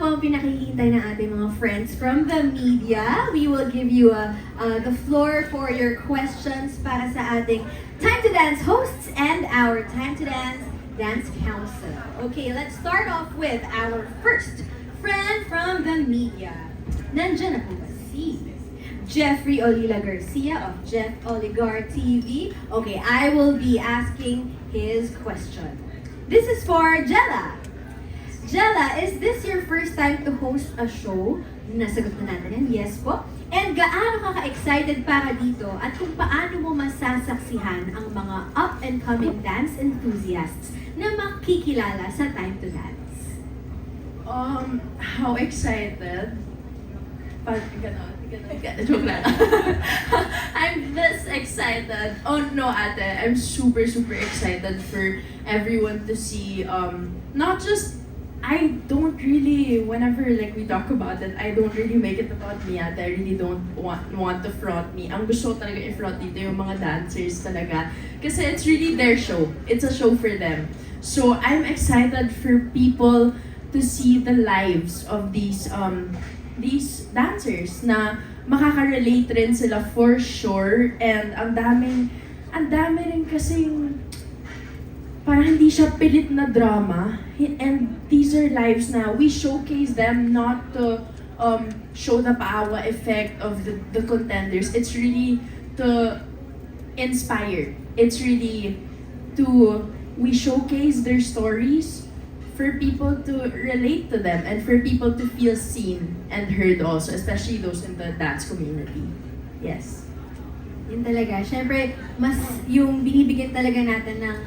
po ang pinakihintay ng ating mga friends from the media. We will give you the floor for your questions para sa ating Time to Dance hosts and our Time to Dance Council. Okay, let's start off with our first friend from the media. Nandiyan na po ba si Jeffrey Olila Garcia of Jeff Oligar TV? Okay, I will be asking his question. This is for Jella. Jella, is this your first time to host a show? Nasagot na natin yan, yes po. And gaano ka ka-excited para dito at kung paano mo masasaksihan ang mga up-and-coming dance enthusiasts na makikilala sa Time to Dance? How excited? Joke lang. I'm this excited. Oh no, ate. I'm super excited for everyone to see, not just, I don't really, whenever like we talk about it, I don't really make it about me ate. I really don't want to front me. Ang gusto ko talaga i-front dito yung mga dancers talaga. Kasi it's really their show. It's a show for them. So I'm excited for people to see the lives of these dancers na makaka-relate rin sila for sure. And ang dami rin kasing parang hindi siya pilit na drama. And these are lives na we showcase them not to show the paawa effect of the contenders. It's really to inspire. It's really to, we showcase their stories for people to relate to them and for people to feel seen and heard also, especially those in the dance community. Yes. Yun talaga. Siyempre, mas yung binibigyan talaga natin ng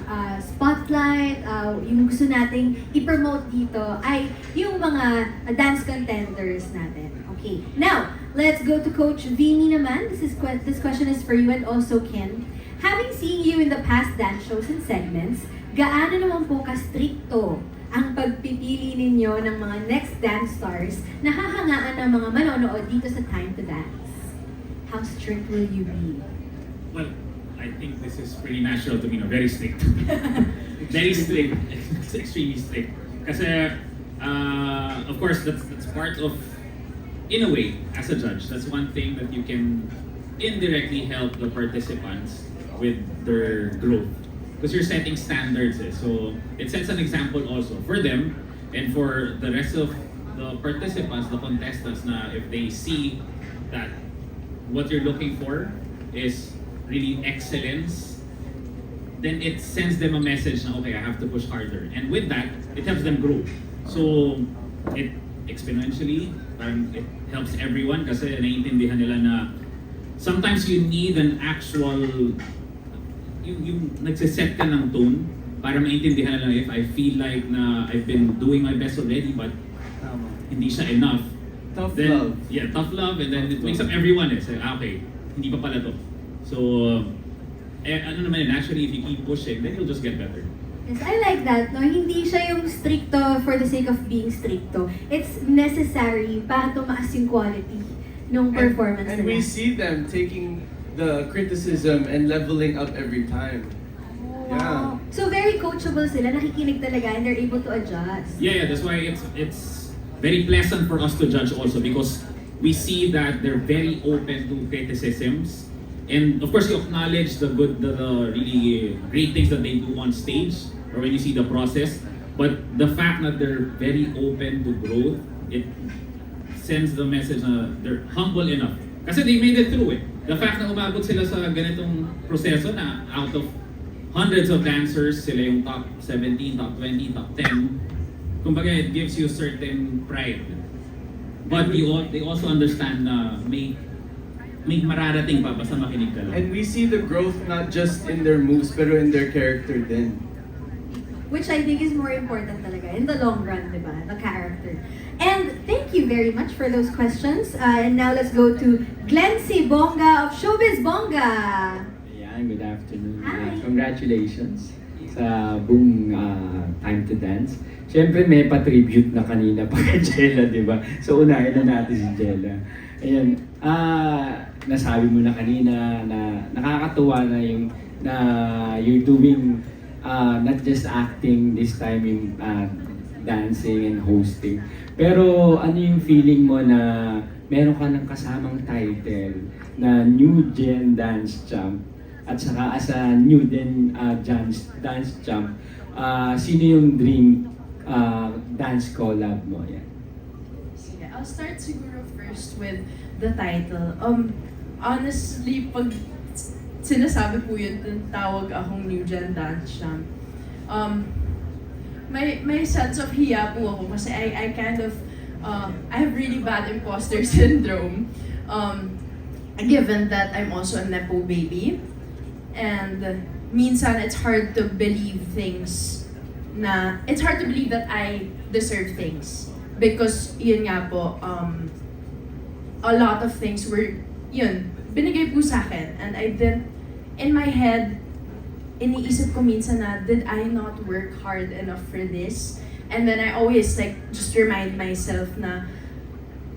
spotlight, yung gusto nating i-promote dito ay yung mga dance contenders natin. Okay. Now, let's go to Coach Vini naman. This question is for you and also Ken. Having seen you in the past dance shows and segments, gaano naman po ka-stricto ang pagpipili ninyo ng mga next dance stars na hahangaan ng mga manonood dito sa Time to Dance? How strict will you be? Well, I think this is pretty natural to me, no? Very strict. Very strict. It's extremely strict. Kasi, of course, that's part of, in a way, as a judge, that's one thing that you can indirectly help the participants with their growth. Because you're setting standards, eh? So it sets an example also for them and for the rest of the participants, the contestants, na if they see that what you're looking for is really excellence, then it sends them a message na, okay, I have to push harder. And with that, it helps them grow. So it exponentially, parang it helps everyone kasi naiintindihan nila na sometimes you need an actual, yung nagsiset ka ng tone para maintindihan nila if I feel like na I've been doing my best already but hindi siya enough. Tough then, love. Yeah, tough love, and then it wakes up everyone eh. Say, okay, hindi pa pala to. So, ano naman yun, actually, if you keep pushing, then you'll just get better. Yes, I like that, no? Hindi siya yung stricto for the sake of being stricto. It's necessary para tumaas yung quality ng performance and we see them taking the criticism and leveling up every time. Yeah. So very coachable sila, nakikinig talaga, and they're able to adjust. Yeah, that's why it's very pleasant for us to judge also because we see that they're very open to criticisms. And of course, you acknowledge the good, the really great things that they do on stage or when you see the process. But the fact that they're very open to growth, it sends the message na they're humble enough. Kasi they made it through it. The fact na umabot sila sa ganitong proseso na out of hundreds of dancers, sila yung top 17, top 20, top 10. Kumbaga, it gives you certain pride. But they also understand na may mararating pa basta makinig ka lang. And we see the growth not just in their moves pero in their character din. Which I think is more important talaga in the long run, di ba? The character. And thank you very much for those questions. And now let's go to Glency Bonga of Showbiz Bonga. Ayan, good afternoon. Hi. Congratulations sa buong Time to Dance. Siyempre may pa-tribute na kanina pa kay Jella, di ba? So unahin na natin si Jella. Ayan, nasabi mo na kanina na nakakatuwa na yung na you're doing not just acting this time in dancing and hosting. Pero ano yung feeling mo na meron ka ng kasamang title na New Gen Dance Champ at saka as a New Gen Dance Champ, sino yung dream dance collab mo? Yan. Sige, I'll start siguro first with the title. Honestly, pag sinasabi po yun, tawag akong New Gen Dance Champ. May sense of hiya po ako kasi I kind of, I have really bad imposter syndrome. Given that I'm also a Nepo baby. And minsan it's hard to believe things it's hard to believe that I deserve things. Because yun nga po, a lot of things were, binigay po sa akin. And I didn't, in my head, iniisip ko minsan na, did I not work hard enough for this? And then I always just remind myself na,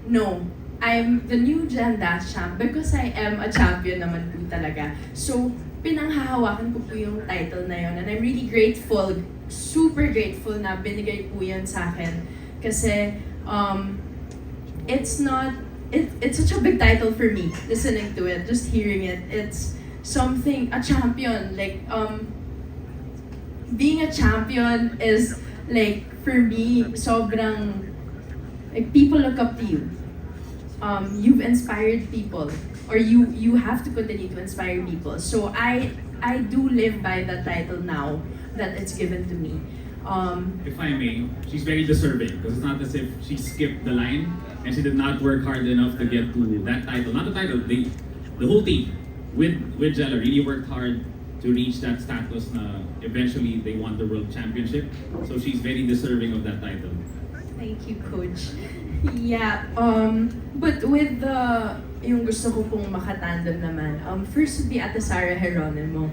no, I'm the New Gen Dance Champ because I am a champion naman po talaga. So, pinanghahawakan ko po yung title na yun. And I'm really grateful, super grateful na binigay po yan sa akin. Kasi, it's such a big title for me, listening to it, just hearing it. It's something, a champion, being a champion is, for me, sobrang, people look up to you. You've inspired people, or you have to continue to inspire people. So I do live by that title now that it's given to me. If I may, she's very deserving because it's not as if she skipped the line and she did not work hard enough to get to that title. Not the title, the whole team with Jella really worked hard to reach that status na eventually they won the world championship. So she's very deserving of that title. Thank you, Coach. Yeah, but with yung gusto ko pong makatandem naman, first would be Ate Sarah Geronimo.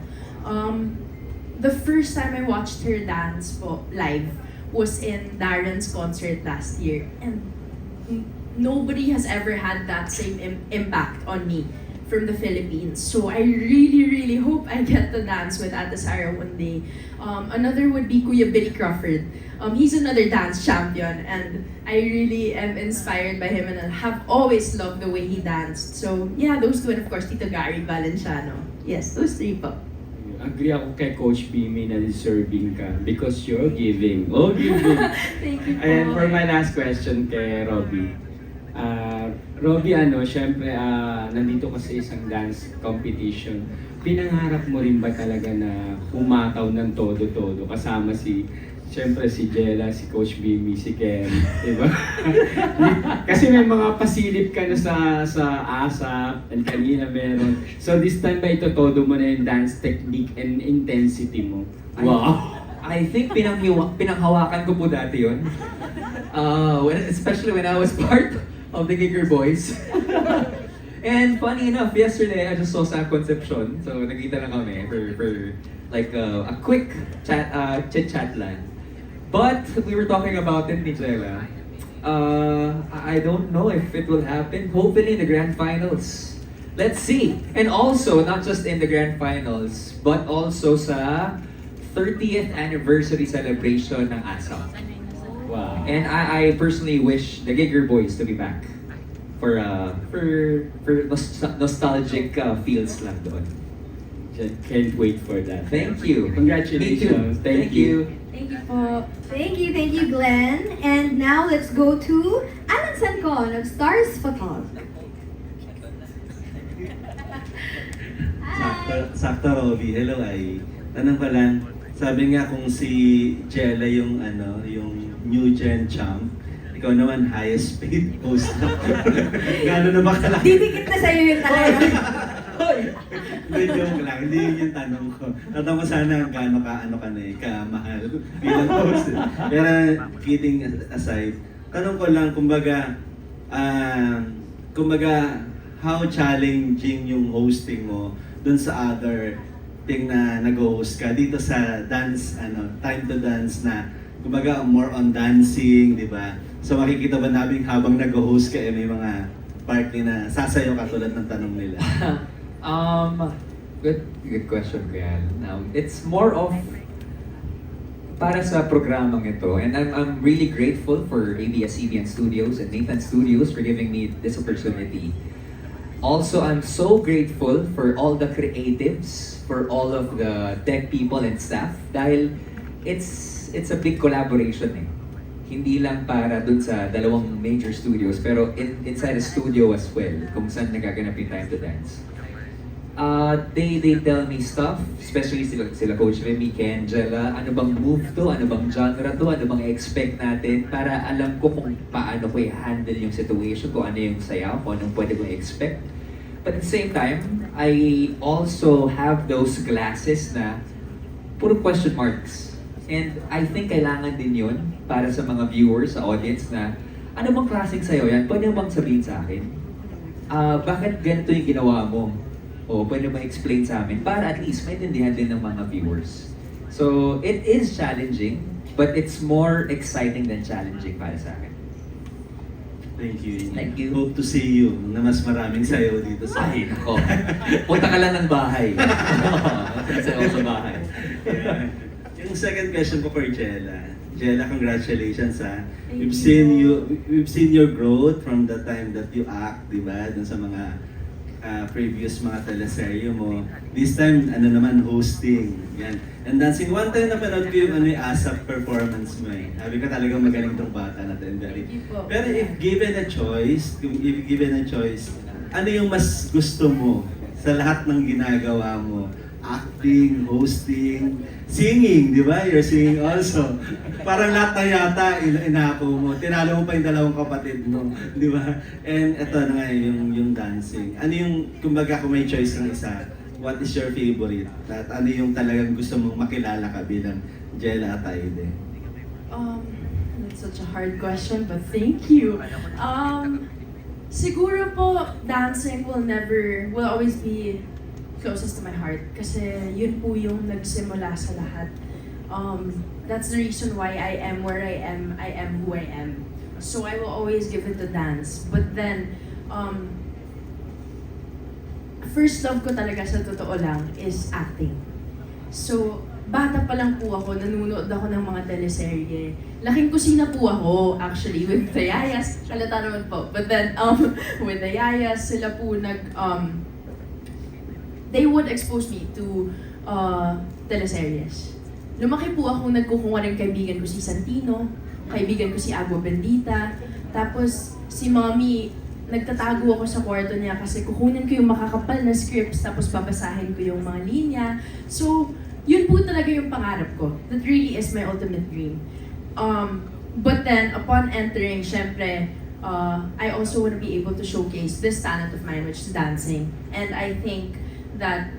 The first time I watched her dance po live was in Darren's concert last year. And nobody has ever had that same impact on me from the Philippines. So I really, really hope I get to dance with Ate Sarah one day. Another would be Kuya Billy Crawford. He's another dance champion and I really am inspired by him and I have always loved the way he danced. So yeah, those two and of course Tito Gary Valenciano. Yes, those three po. Agree ako kay Coach Bimi na deserving ka because you're giving. Oh, giving. Thank you po. And for my last question kay Robby. Robby, syempre, nandito ka sa isang dance competition. Pinangarap mo rin ba talaga na humataw ng todo-todo kasama syempre si Jella, si Coach Bimi, si Ken, di ba? Kasi may mga pasilip ka na sa ASAP, and kanina meron. So this time ba ito todo mo na yung dance technique and intensity mo? Wow! I think pinanghawakan ko po dati yun. Especially when I was part of the Giger Boys. And funny enough, yesterday I just saw Sam Concepcion. So nagkita lang kami for a quick chit-chat lang. But we were talking about it ni Jella. I don't know if it will happen. Hopefully in the grand finals. Let's see. And also, not just in the grand finals, but also sa 30th anniversary celebration ng ASAP. Wow! And I personally wish the Giger Boys to be back for nostalgic feels lang doon. Can't wait for that. Thank you. Congratulations. Me too. Thank you. Thank you po. Thank you, Glenn. And now let's go to Alan Sancon of Stars Photography. Sakto, Robby. Hello, ay. Tanong ko lang, sabi nga kung si Jella yung New Gen Champ, ikaw naman highest paid host na. Gano'n na ba kalaki? Didikit na sa'yo yung talaga. Hindi, joke lang. Hindi yun yung tanong ko. Tanong ko sana gaano ka-mahal bilang host. Pero kidding aside, tanong ko lang, kumbaga, how challenging yung hosting mo dun sa other thing na nag-host ka dito sa dance, time to dance na kumbaga more on dancing, di ba? So makikita ba namin habang nag-host ka, may mga part na sasayaw katulad ng tanong nila? Good question, Kuya. Now, it's more of para sa programang ito. And I'm really grateful for ABS-CBN Studios and Nathan Studios for giving me this opportunity. Also, I'm so grateful for all the creatives, for all of the tech people and staff dahil it's a big collaboration eh. Hindi lang para dun sa dalawang major studios, pero inside a studio as well, kung saan nagaganap yung Time to Dance. They tell me stuff, especially sila Coach Remy, kay Angela, ano bang move to, ano bang genre to, ano bang expect natin, para alam ko kung paano ko i-handle yung situation, kung ano yung sayaw, kung anong pwede ko i-expect. But at the same time, I also have those glasses na puro question marks. And I think kailangan din yun para sa mga viewers, sa audience na, ano bang klaseng sayaw yan? Pwede mo bang sabihin sa akin? Bakit ganito yung ginawa mo? O pwede mo explain sa amin para at least maintindihan din ng mga viewers. So, it is challenging, but it's more exciting than challenging para sa akin. Thank you. Thank you. Hope to see you na mas maraming sayo dito sa Ay, nako. Punta ka lang ng bahay. Sasayaw sa bahay. Yeah. Yung second question ko for Jella. Jella, congratulations ha. Thank We've seen your growth from the time that you act, di ba? Dun sa mga previous mga teleserye mo. This time, ano naman, hosting. Yan. And dancing, one time napanood ko yung ano yung ASAP performance mo eh. Sabi ka talagang magaling tong bata natin. Thank you po. Pero if given a choice, ano yung mas gusto mo sa lahat ng ginagawa mo? Acting, hosting, singing, di ba? You're singing also. Parang lahat na yata inako mo. Tinalo mo pa yung dalawang kapatid mo, di ba? And ito na nga yung dancing. Ano yung, kumbaga kung may choice ng isa, what is your favorite? At ano yung talagang gusto mong makilala ka bilang Jella Ataide? That's such a hard question, but thank you. Siguro po, dancing will always be closest to my heart kasi yun po yung nagsimula sa lahat. That's the reason why I am where I am who I am. So I will always give it to dance. But then, first love ko talaga sa totoo lang is acting. So, bata pa lang po ako, nanonood ako ng mga teleserye. Laking kusina po ako, actually, with the Yayas. Halata naman po. But then, with the Yayas, sila po they would expose me to teleseries. Lumaki po ako, nagkukuha rin kaibigan ko si Santino, kaibigan ko si Agua Bendita, tapos si Mommy, nagtatago ako sa kwarto niya kasi kukunin ko yung makakapal na scripts tapos babasahin ko yung mga linya. So, yun po talaga yung pangarap ko. That really is my ultimate dream. But then, upon entering, syempre, I also want to be able to showcase this talent of mine, which is dancing. And I think that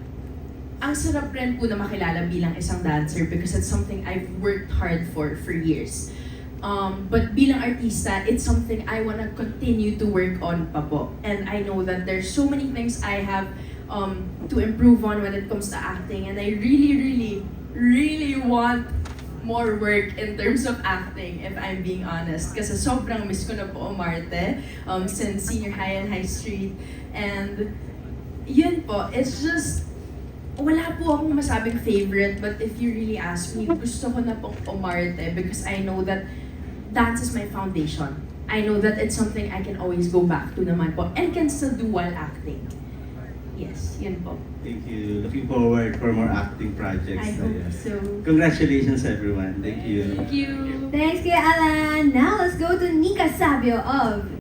ang sarap rin po na makilala bilang isang dancer because it's something I've worked hard for years. But bilang artista, it's something I want to continue to work on pa po. And I know that there's so many things I have to improve on when it comes to acting. And I really want more work in terms of acting, if I'm being honest. Kasi sobrang miss ko na po Marte since senior high and high street. And yun po, it's just, wala po akong masabing favorite, but if you really ask me, gusto ko na pong umarte because I know that dance is my foundation. I know that it's something I can always go back to naman po and can still do while acting. Yes, yun po. Thank you. Looking forward for more acting projects. I hope so. Congratulations everyone. Thank you. Thank you. Thanks, Kuya Alan. Now let's go to Nika Sabio of